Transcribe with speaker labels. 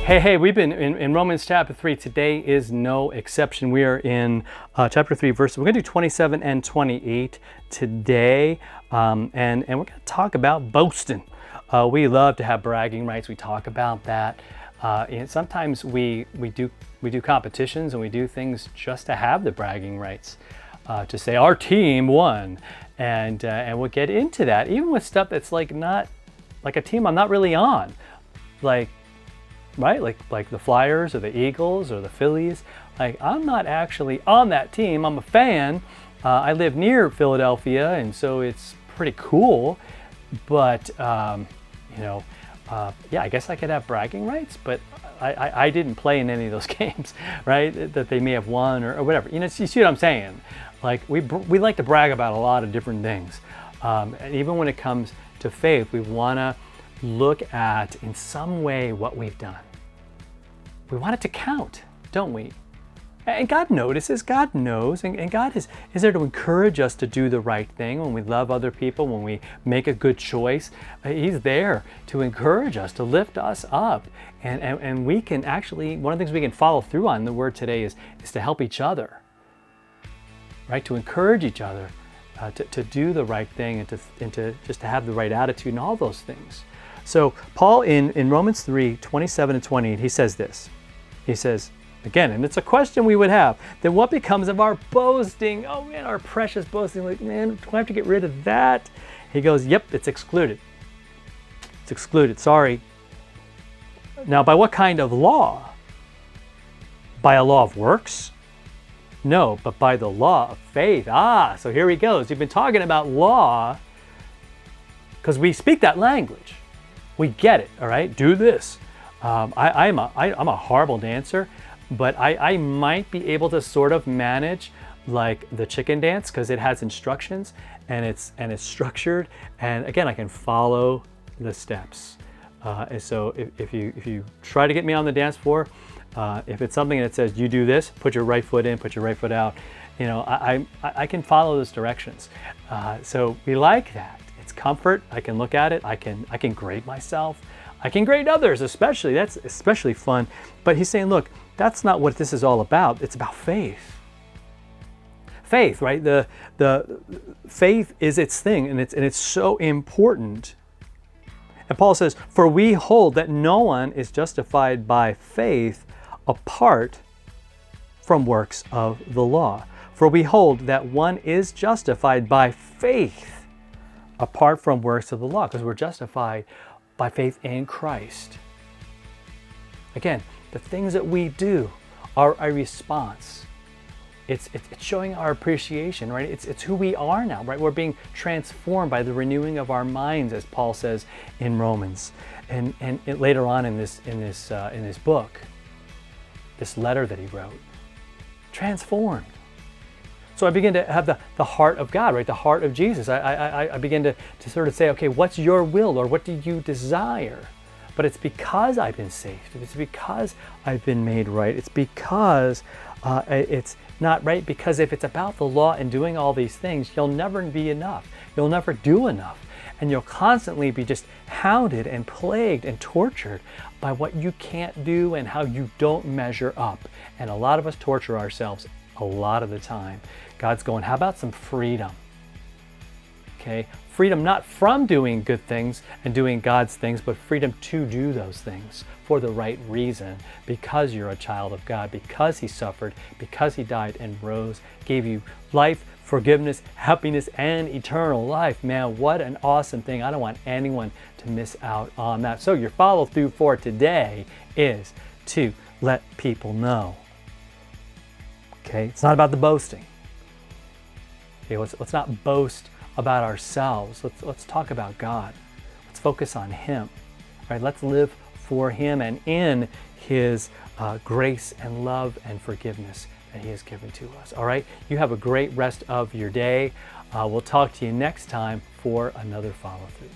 Speaker 1: Hey, we've been in Romans chapter 3. Today is no exception. We are in chapter 3 verses. We're going to do 27 and 28 today. And we're going to talk about boasting. We love to have bragging rights. We talk about that. And sometimes we do competitions and we do things just to have the bragging rights, to say our team won. And we'll get into that, even with stuff that's not like a team I'm not really on. Right? Like the Flyers or the Eagles or the Phillies. I'm not actually on that team. I'm a fan. I live near Philadelphia, and so it's pretty cool. But, yeah, I guess I could have bragging rights, but I didn't play in any of those games, right? That they may have won or whatever. You see what I'm saying? We like to brag about a lot of different things. And even when it comes to faith, we want to look at in some way what we've done. We want it to count, don't we? And God notices, God knows, and God is there to encourage us to do the right thing when we love other people, when we make a good choice. He's there to encourage us, to lift us up. And we can actually, one of the things we can follow through on in the Word today is to help each other, right? To encourage each other to do the right thing and to just to have the right attitude and all those things. So Paul in Romans 3, 27 and 28, he says this. He says, again, and it's a question we would have, then what becomes of our boasting? Oh man, our precious boasting. Man, do I have to get rid of that? He goes, yep, it's excluded. It's excluded, sorry. Now, by what kind of law? By a law of works? No, but by the law of faith. So here he goes. You've been talking about law because we speak that language. We get it, all right? Do this. I'm a horrible dancer, but I might be able to sort of manage like the chicken dance because it has instructions and it's structured. And again, I can follow the steps. And so if you try to get me on the dance floor, if it's something that says you do this, put your right foot in, put your right foot out, I can follow those directions. So we like that. It's comfort. I can look at it. I can grade myself. I can grade others, especially. That's especially fun. But he's saying, look, that's not what this is all about. It's about faith. Faith, right? The faith is its thing, and it's so important. And Paul says, for we hold that no one is justified by faith apart from works of the law. For we hold that one is justified by faith apart from works of the law, because we're justified by faith in Christ. Again, the things that we do are a response. It's showing our appreciation, right? It's who we are now, right? We're being transformed by the renewing of our minds, as Paul says in Romans, and later on in this book, this letter that he wrote, transformed. So I begin to have the heart of God, right? The heart of Jesus. I begin to sort of say, okay, what's your will, or what do you desire? But it's because I've been saved. It's because I've been made right. It's because it's not right. Because if it's about the law and doing all these things, you'll never be enough. You'll never do enough. And you'll constantly be just hounded and plagued and tortured by what you can't do and how you don't measure up. And a lot of us torture ourselves a lot of the time. God's going, how about some freedom? Okay, freedom not from doing good things and doing God's things, but freedom to do those things for the right reason, because you're a child of God, because he suffered, because he died and rose, gave you life, forgiveness, happiness, and eternal life. Man, what an awesome thing. I don't want anyone to miss out on that. So your follow through for today is to let people know. Okay, it's not about the boasting. Okay, let's not boast about ourselves. Let's talk about God. Let's focus on him. Right? Let's live for him and in his grace and love and forgiveness that he has given to us. All right, you have a great rest of your day. We'll talk to you next time for another follow through.